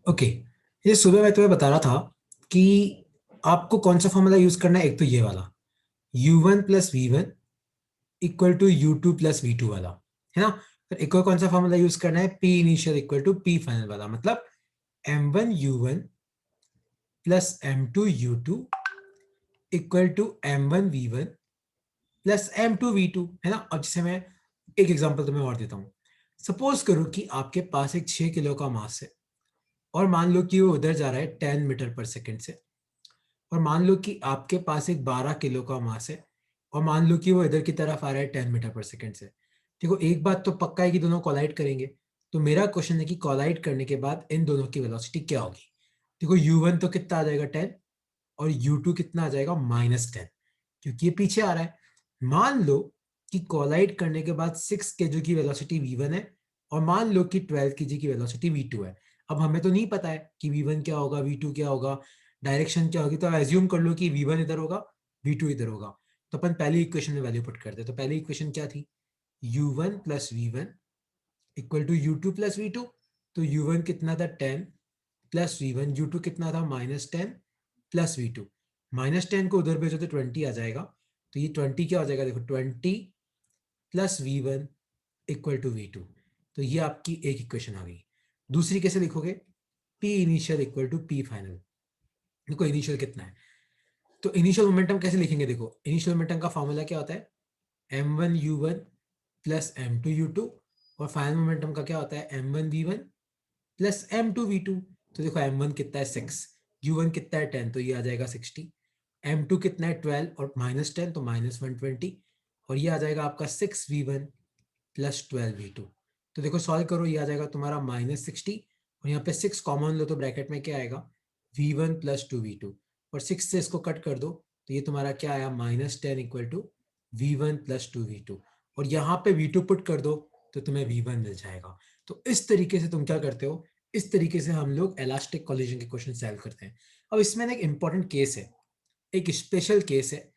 Okay, ये सुबह मैं तुम्हें बता रहा था कि आपको कौन सा फॉर्मूला यूज करना है। एक तो ये वाला u1 plus V one equal to u2 plus V two वाला, है ना। फिर एक और कौन सा फॉर्मूला यूज करना है, p initial equal to p final वाला, मतलब m1 u1 plus m2 u2 equal to m1 v1 plus m2 v2, है ना। अब जैसे मैं एक एग्जांपल तुम्हें और देता हूँ। सपोज करो कि आपके पास एक 6 किलो का मास है और मान लो कि वो उधर जा रहा है 10 मीटर पर सेकंड से, और मान लो कि आपके पास एक 12 किलो का मास है और मान लो कि वो इधर की तरफ आ रहा है 10 मीटर पर सेकंड से। देखो एक बात तो पक्का है कि दोनों कोलाइड करेंगे। तो मेरा क्वेश्चन है कि कोलाइड करने के बाद इन दोनों की वेलोसिटी क्या होगी। देखो u1 तो कितना आ जाएगा 10, और u2 कितना आ जाएगा -10, क्योंकि ये पीछे आ रहा है। मान लो कि कोलाइड करने के बाद 6 केजी की वेलोसिटी v1 है और मान लो कि 12 केजी की वेलोसिटी v2 है। अब हमें तो नहीं पता है कि v1 क्या होगा, v2 क्या होगा, डायरेक्शन क्या होगी। तो एज्यूम कर लो कि v1 इधर होगा, v2 इधर होगा। तो अपन पहली इक्वेशन में वैल्यू पुट करते हैं। तो पहली इक्वेशन क्या थी, u1 plus V one equal to u2 plus V two. तो u1 कितना था 10 प्लस वी1, u2 कितना था -10 प्लस वी2। -10 को उधर भेजो तो 20 आ जाएगा। तो ये 20 क्या हो जाएगा, देखो 20 plus V one equal to V2. तो ये आपकी एक इक्वेशन आ गई। दूसरी कैसे लिखोगे, p initial equal to p final. देखो इनिशियल कितना है, तो इनिशियल मोमेंटम कैसे लिखेंगे। देखो इनिशियल मोमेंटम का फॉर्मूला क्या होता है, m1u1 प्लस m2u2, और फाइनल मोमेंटम का क्या होता है, m1v1 प्लस m2v2। तो देखो m1 कितना है 6, u1 कितना है 10, तो ये आ जाएगा 60, m2 कितना है 12 और -10 तो -120, और ये आ जाएगा आपका 6v1 प्लस 12v2। तो देखो सॉल्व करो, ये आ जाएगा तुम्हारा -60, और यहाँ पे 6 कॉमन लो तो ब्रैकेट में क्या आएगा, v1 प्लस 2v2, और 6 से इसको कट कर दो तो ये तुम्हारा क्या आया, -10 equal to v1 plus 2v2, और यहाँ पे v2 पुट कर दो तो तुम्हें v1 मिल जाएगा। तो इस तरीके से तुम क्या करते हो, इस तरीके से हम लोग इलास्टिक कोलिजन के क्वेश्चन सॉल्व करते हैं। अब इसमें ना एक इंपॉर्टेंट केस है, एक स्पेशल केस है।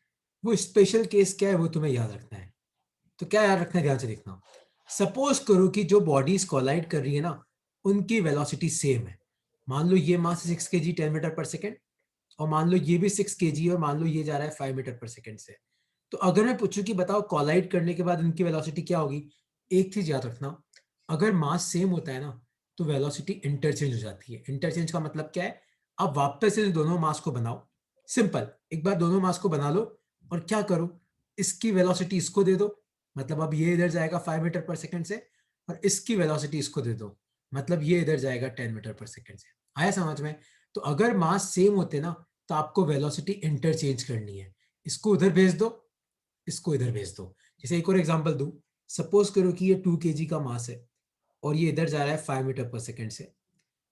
वो स्पेशल केस क्या है वो तुम्हें याद रखना है। तो क्या याद रखना है, ध्यान से देखना। सपोज करो कि जो बॉडीज कोलाइड कर रही है ना, उनकी वेलोसिटी सेम है। मान लो ये मास 6 केजी 10 मीटर पर सेकेंड, और मान लो ये भी 6 केजी, और मान लो ये जा रहा है 5 मीटर पर सेकेंड से। तो अगर मैं पूछूं कि बताओ कोलाइड करने के बाद इनकी वेलोसिटी क्या होगी, एक चीज याद रखना, अगर मास सेम होता है ना तो वेलोसिटी इंटरचेंज हो जाती है। इंटरचेंज का मतलब क्या है, अब वापस से दोनों मास को बनाओ। सिंपल, एक बार दोनों मास को बना लो और क्या करो, इसकी वेलोसिटी इसको दे दो, मतलब अब ये इधर जाएगा 5 मीटर पर सेकंड से, और इसकी वेलोसिटी इसको दे दो, मतलब ये इधर जाएगा 10 मीटर पर सेकंड से। आया समझ में। तो अगर मास सेम होते ना तो आपको वेलोसिटी इंटरचेंज करनी है, इसको उधर भेज दो, इसको इधर भेज दो। जैसे एक और एग्जांपल दूं, सपोज करो कि ये 2 केजी का मास है और ये इधर जा रहा है 5 मीटर पर सेकंड से,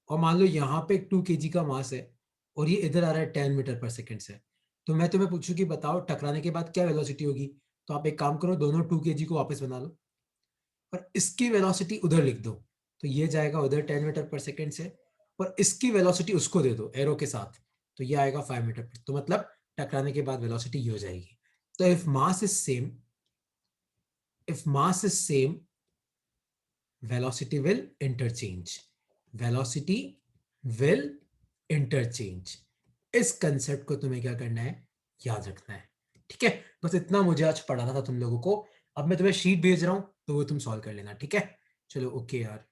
और मान लो यहाँ पे 2 केजी का मास है और ये इधर आ रहा है 10 मीटर पर सेकंड से। तो मैं तुम्हें पूछूं कि बताओ टकराने के बाद क्या वेलोसिटी होगी। तो आप एक काम करो, दोनों 2 केजी को वापस बना लो और इसकी वेलोसिटी उधर लिख दो। तो ये जाएगा उधर 10 मीटर पर सेकंड से, और इसकी वेलोसिटी उसको दे दो एरो के साथ, तो ये आएगा 5 मीटर पर। तो मतलब टकराने के बाद वेलोसिटी ये हो जाएगी। तो if mass is same, if mass is same, velocity will interchange, velocity will interchange। इस कंसेप्ट को तुम्हें क्या करना है, याद रखना है। ठीक है, बस इतना मुझे आज पढ़ाना था तुम लोगों को। अब मैं तुम्हें शीट भेज रहा हूं तो वो तुम सॉल्व कर लेना, ठीक है। चलो ओके यार।